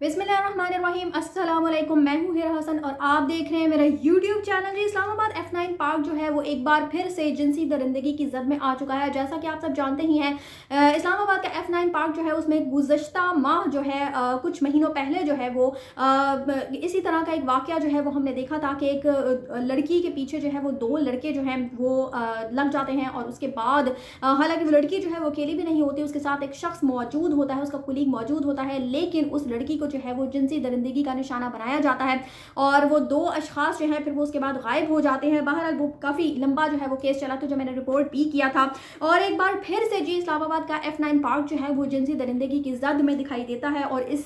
बिस्मिल्लाहिर्रहमानिर्रहीम, अस्सलाम वालेकुम। मैं हूँ हिरा हसन और आप देख रहे हैं मेरा यूट्यूब चैनल। जी, इस्लामाबाद F9 पार्क जो है वो एक बार फिर से जिनसी दरिंदगी की जद में आ चुका है। जैसा कि आप सब जानते ही हैं, इस्लामाबाद का F9 पार्क जो है उसमें गुज़श्ता माह जो है कुछ महीनों पहले जो है वो इसी तरह का एक वाक़या जो है वो हमने देखा था कि एक लड़की के पीछे जो है वो दो लड़के जो हैं वो लग जाते हैं और उसके बाद हालांकि वो लड़की जो है वो अकेली भी नहीं होती, उसके साथ एक शख्स मौजूद होता है, उसका कुलीग मौजूद होता है, लेकिन उस लड़की को जो है वो जिनसी दरिंदगी का निशाना बनाया जाता है और वो दो अशखास जो हैं फिर वो उसके बाद गायब हो जाते हैं। बहरहाल वो काफ़ी लंबा जो है वो केस चला, तो जो मैंने रिपोर्ट भी किया था और एक बार फिर से जी इस्लामाबाद का F9 पार्क जो है वो जिनसी दरिंदगी की जद में दिखाई देता है और इस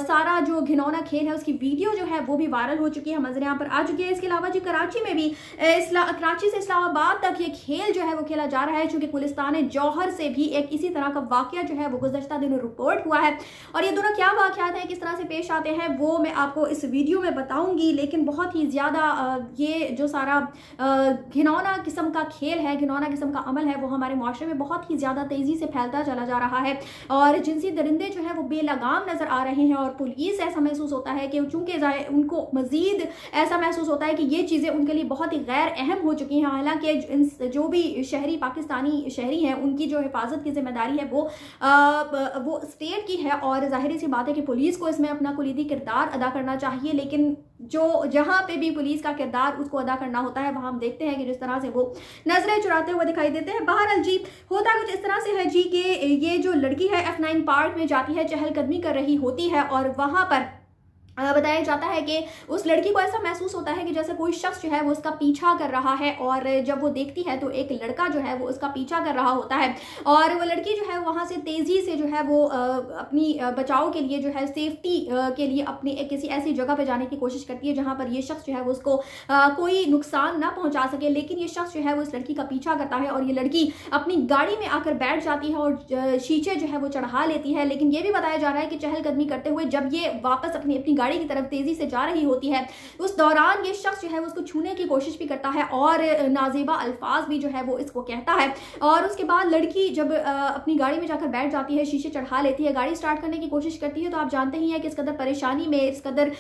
सारा जो घिनौना खेल है उसकी वीडियो जो है वो भी वायरल हो चुकी है, मंजर यहाँ पर आ चुकी है। इसके अलावा जी कराची में भी कराची से इस्लामाबाद तक ये खेल जो है वो खेला जा रहा है, चूंकि गुलिस्तान जौहर से भी एक इसी तरह का वाकया जो है वो गुज़श्ता दिनों रिपोर्ट हुआ है और ये दोनों क्या वाकयात हैं, किस तरह से पेश आते हैं, वो मैं आपको इस वीडियो में बताऊंगी। लेकिन बहुत ही ज़्यादा ये जो सारा घिनौना किस्म का खेल है, घिनौना किस्म का अमल है, वो हमारे माशरे में बहुत ही ज़्यादा तेज़ी से फैलता चला जा रहा है और जिनसी दरिंदे जो है वो बेलगाम नज़र आ रहे हैं और पुलिस ऐसा महसूस होता है कि चूँकि उनको मज़ीद ऐसा महसूस होता है कि ये चीज़ें उनके लिए बहुत ही गैर अहम हो चुकी हैं। हालांकि जो भी शहरी पाकिस्तानी शहरी हैं उनकी जो हिफाजत की जिम्मेदारी है वो स्टेट की है और जाहिर सी बात है कि पुलिस को इसमें अपना कुलीदी किरदार अदा करना चाहिए, लेकिन जो जहाँ पे भी पुलिस का किरदार उसको अदा करना होता है वहाँ हम देखते हैं कि जिस तरह से वो नजरें चुराते हुए दिखाई देते हैं। बहरहाल जी होता कुछ इस तरह से है जी कि ये जो लड़की है F9 पार्क में जाती है, चहलकदमी कर रही होती है और वहाँ पर बताया जाता है कि उस लड़की को ऐसा महसूस होता है कि जैसे कोई शख्स जो है वो उसका पीछा कर रहा है और जब वो देखती है तो एक लड़का जो है वो उसका पीछा कर रहा होता है और वो लड़की जो है वहाँ से तेज़ी से जो है वो अपनी बचाव के लिए जो है सेफ्टी के लिए अपनी एक किसी ऐसी जगह पे जाने की कोशिश करती है जहाँ पर ये शख्स जो है वो उसको कोई नुकसान ना पहुँचा सके, लेकिन ये शख्स जो है वो इस लड़की का पीछा करता है और ये लड़की अपनी गाड़ी में आकर बैठ जाती है और शीशे जो है वो चढ़ा लेती है। लेकिन ये भी बताया जा रहा है कि चहलकदमी करते हुए जब ये वापस अपनी गाड़ी की तरफ तेजी से जा रही होती है उस दौरान ये शख्स जो है उसको छूने की कोशिश भी करता है और नाजेबा अल्फाज भी जो है वो इसको कहता है और उसके बाद लड़की जब अपनी गाड़ी में जाकर बैठ जाती है, शीशे चढ़ा लेती है, गाड़ी स्टार्ट करने की कोशिश करती है, तो आप जानते ही हैं कि इस कदर परेशानी में, इस कदर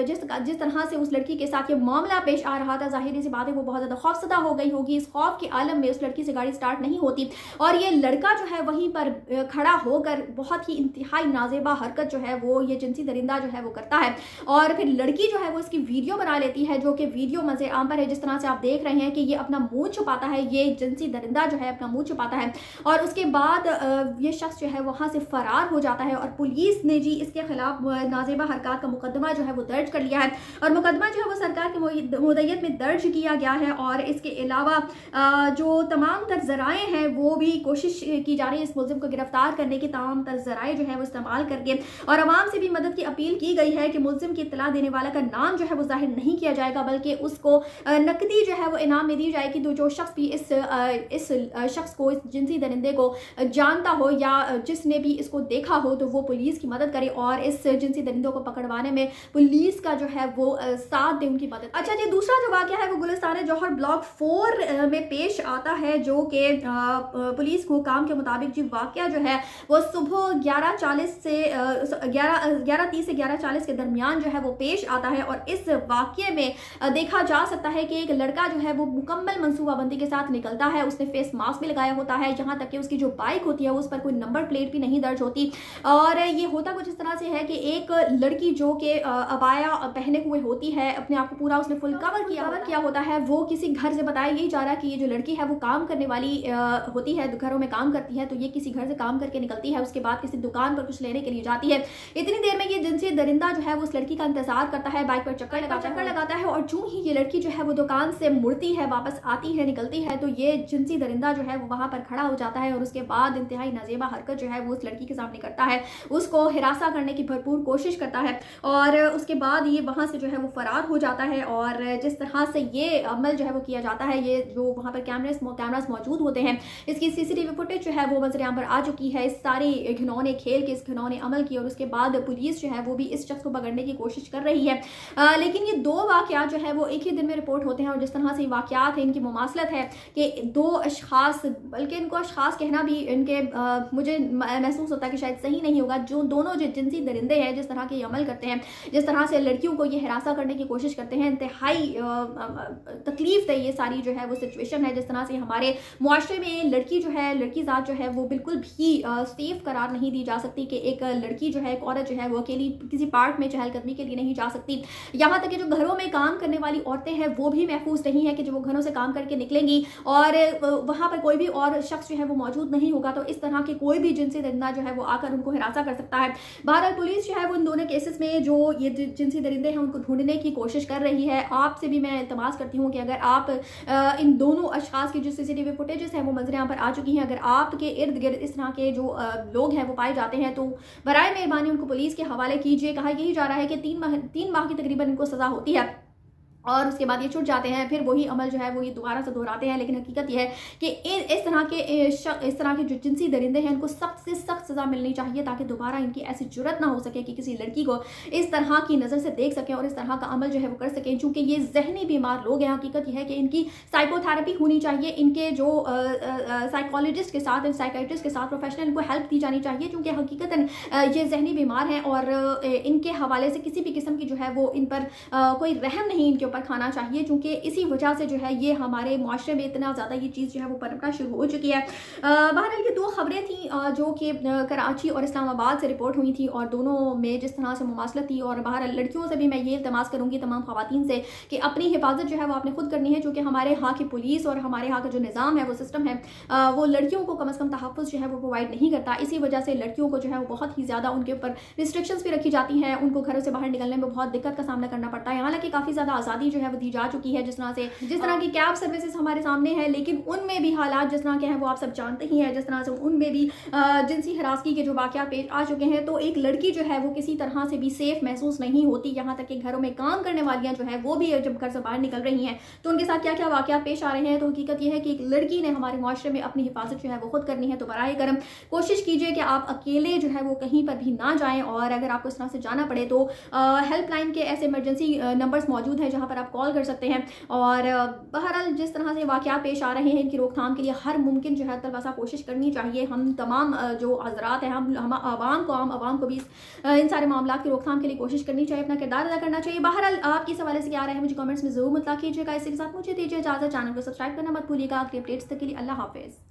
जिस तरह से उस लड़की के साथ ये मामला पेश आ रहा था, जाहिर सी बात है वो बहुत ज़्यादा खौफसदा हो गई होगी। इस खौफ के आलम में उस लड़की से गाड़ी स्टार्ट नहीं होती और ये लड़का जो है वहीं पर खड़ा होकर बहुत ही इंतहाई नाजेबा हरकत जो है वो ये जिनसी दरिंदा जो है वो करता है और फिर लड़की जो है वो इसकी वीडियो बना लेती है, जो कि वीडियो मजे आम पर है। जिस तरह से आप देख रहे हैं कि ये अपना मुंह छुपाता है, ये जिनसी दरिंदा जो है अपना मुंह छुपाता है और उसके बाद ये शख्स जो है वहां से फरार हो जाता है और पुलिस ने जी इसके खिलाफ नाजेबा हरकत का मुकदमा जो है वो दर्ज कर लिया है और मुकदमा जो है वो सरकार के मुद्दत में दर्ज किया गया है और इसके अलावा जो तमाम तर जराए हैं वो भी कोशिश की जा रही है इस मुलजिम को गिरफ्तार करने की, तमाम तर जराए जो है वो इस्तेमाल करके और आवाम से भी मदद की अपील की गई है कि मुलजिम की इत्तला देने वाला का नाम जो है वो जाहिर नहीं किया जाएगा, बल्कि उसको नकदी जो है वो इनाम में दी जाएगी। तो जो शख्स भी इस शख्स को, इस जिनसी दरिंदे को जानता हो या जिसने भी इसको देखा हो तो वो पुलिस की मदद करे और इस जिनसी दरिंदों को पकड़वाने में पुलिस का जो है वो साथ दे, उनकी मदद। अच्छा जी, दूसरा जो वाक़या है वो गुलिस्तान जौहर ब्लॉक 4 में पेश आता है, जो कि पुलिस को काम के मुताबिक जी वाक़या जो है वो सुबह 11:30 से 11:40 के दरमियान जो है वो पेश आता है और इस वाक़ये में देखा जा सकता है कि एक लड़का जो है वो मुकम्मल मनसूबाबंदी के साथ निकलता है। उसने फेस मास्क भी लगाया होता है, यहाँ तक कि उसकी जो बाइक होती है उस पर कोई नंबर प्लेट भी नहीं दर्ज होती और ये होता कुछ इस तरह से है कि एक लड़की जो कि अबाया पहने हुए होती है, अपने आप को पूरा उसने फुल कवर किया होता है, वो किसी घर से बताया यही जा रहा है कि ये जो लड़की है वो काम करने वाली होती है, घरों में काम करती है, तो ये किसी घर से काम करके निकलती है, उसके बाद किसी दुकान पर कुछ लेने के लिए जाती है। इतनी देर में ये जिनसी दरिंदा जो है वो उस लड़की का इंतजार करता है, बाइक पर चक्कर लगाता है और जो ही ये लड़की जो है वो दुकान से मुड़ती है, वापस आती है, निकलती है, तो ये जिनसी दरिंदा जो है वो वहां पर खड़ा हो जाता है और उसके बाद इंतहाई नाजेबा हरकत जो है वो उस लड़की के सामने करता है, उसको हिरासा करने की भरपूर कोशिश करता है और उसके बाद ये वहां से जो है वो फरार हो जाता है और जिस तरह से ये अमल जो है वो किया जाता है, ये जो वहां पर कैमरास मौजूद होते हैं, इसकी CCTV फुटेज जो है वो मंजर आम पर आ चुकी है इस सारी घिनौने खेल के, इस घिनौने अमल की और उसके बाद पुलिस जो है वो भी इस शख्स को पकड़ने की कोशिश कर रही है। लेकिन ये दो वाकयात जो है वो एक ही दिन में रिपोर्ट होते हैं और जिस तरह से वाकयात है, इनकी मुमासलत है कि दो अशखास, बल्कि इनको अशखास कहना भी इनके मुझे महसूस होता है कि शायद सही नहीं होगा, जो दोनों जो जिनसी दरिंदे हैं जिस तरह के अमल करते हैं, जिस तरह से लड़कियों को ये हिरासा करने की कोशिश करते हैं, इंतहाई तकलीफ दे ये सारी जो है वो सिचुएशन है। जिस तरह से हमारे मुआशरे में लड़की जो है, लड़की ज़ात जो है वो बिल्कुल भी सेफ करार नहीं दी जा सकती कि एक लड़की जो है, एक औरत जो है वो अकेली किसी पार्क में चहलकदमी के लिए नहीं जा सकती। यहाँ तक कि जो घरों में काम करने वाली औरतें हैं वो भी महफूज नहीं है कि जो वो घरों से काम करके निकलेंगी और वहाँ पर कोई भी और शख्स जो है वो मौजूद नहीं होगा, तो इस तरह के कोई भी जिनसी दरिंदा जो है वो आकर उनको हिरासा कर सकता है। बहरहाल पुलिस जो है वो इन दोनों केसेस में जो ये जिनसी दरिंदे हैं उनको ढूंढने की कोशिश कर रही है। आपसे भी मैं इल्तमास करती हूँ कि अगर आप इन दोनों अशखास की जो CCTV फुटेजेस हैं वो मंजर यहाँ पर आ चुकी हैं, अगर आपके इर्द गिर्द इस तरह के जो लोग हैं वो पाए जाते हैं तो बराए मेहरबानी उनको पुलिस के हवाले कीजिए। कहा यही जा रहा है कि 3 माह की तकरीबन इनको सजा होती है और उसके बाद ये छूट जाते हैं, फिर वही अमल जो है वो ये दोबारा से दोहराते हैं। लेकिन हकीकत यह है कि इस तरह के जो जिनसी दरिंदे हैं इनको सख्त से सख्त सज़ा मिलनी चाहिए ताकि दोबारा इनकी ऐसी जुर्रत ना हो सके कि किसी लड़की को इस तरह की नज़र से देख सकें और इस तरह का अमल जो है वो कर सकें। चूँकि ये जहनी बीमार लोग हैं, हकीकत यह है कि इनकी साइकोथेरेपी होनी चाहिए, इनके जो साइकोलॉजिस्ट के साथ, साइकाइट्रिस्ट के साथ प्रोफेशनल इनको हेल्प दी जानी चाहिए, क्योंकि हकीकतन ये जहनी बीमार हैं और इनके हवाले से किसी भी किस्म की जो है वो इन पर कोई रहम नहीं इनके ऊपर खाना चाहिए, क्योंकि इसी वजह से जो है ये हमारे मुआशरे में इतना ज़्यादा ये चीज़ जो है वो पनपना शुरू हो चुकी है। बहरहाल ये 2 खबरें थी जो कि कराची और इस्लामाबाद से रिपोर्ट हुई थी और दोनों में जिस तरह से मुमासलत थी। और बहरहाल लड़कियों से भी मैं ये इल्तमास करूँगी तमाम ख़वातीन से कि अपनी हिफाजत जो है वो आपने खुद करनी है, क्योंकि हमारे यहाँ की पुलिस और हमारे यहाँ का जो निज़ाम है, वो सिस्टम है, वो लड़कियों को कम अज़ कम तहफ़्फ़ुज़ जो है वो प्रोवाइड नहीं करता। इसी वजह से लड़कियों को जो है वो बहुत ही ज़्यादा उनके ऊपर रिस्ट्रिक्शंस भी रखी जाती हैं, उनको घरों से बाहर निकलने में बहुत दिक्कत का सामना करना पड़ता है। हालांकि काफ़ी ज़्यादा आज़ादी जो है वो दी जा चुकी है, जिस तरह की कैब सर्विसेज हमारे सामने है, लेकिन उनमें भी हालात जिस तरह के हैं वो आप सब जानते ही हैं। जिस तरह से उनमें भी जिनसी हरासगी के जो वाक़यात पेश आ चुके हैं, तो एक लड़की जो है वो किसी तरह से भी सेफ महसूस नहीं होती। यहाँ तक कि घरों में काम करने वालियाँ जो है वो भी जब घर से बाहर निकल रही हैं तो उनके साथ क्या क्या वाक़यात पेश आ रहे हैं। तो हकीकत यह है कि एक लड़की ने हमारे मुआशरे में अपनी हिफाजत जो है वो खुद करनी है। तो बराए करम कोशिश कीजिए कि आप अकेले जो है वो कहीं पर भी ना जाएं, और अगर आपको इस तरह से जाना पड़े तो हेल्पलाइन के ऐसे इमरजेंसी नंबर्स मौजूद हैं जहाँ पर आप कॉल कर सकते हैं। और बहरहाल जिस तरह से वाक़यात पेश आ रहे हैं, इनकी रोकथाम के लिए हर मुमकिन जो है तलवासा कोशिश करनी चाहिए। हम तमाम जो हजरात हैं, हम आवाम को भी इन सारे मामला की रोकथाम के लिए कोशिश करनी चाहिए, अपना किरदार अदा करना चाहिए। बहरहाल आप किस हवाले से क्या आ रहे हैं मुझे कमेंट्स में जरूर मुतला कीजिएगा। इसके साथ मुझे दीजिए इजाज़त, चैनल को सब्सक्राइब करना मत भूलिएगा। अगली अपडेट्स तक के लिए अल्लाह हाफिज़।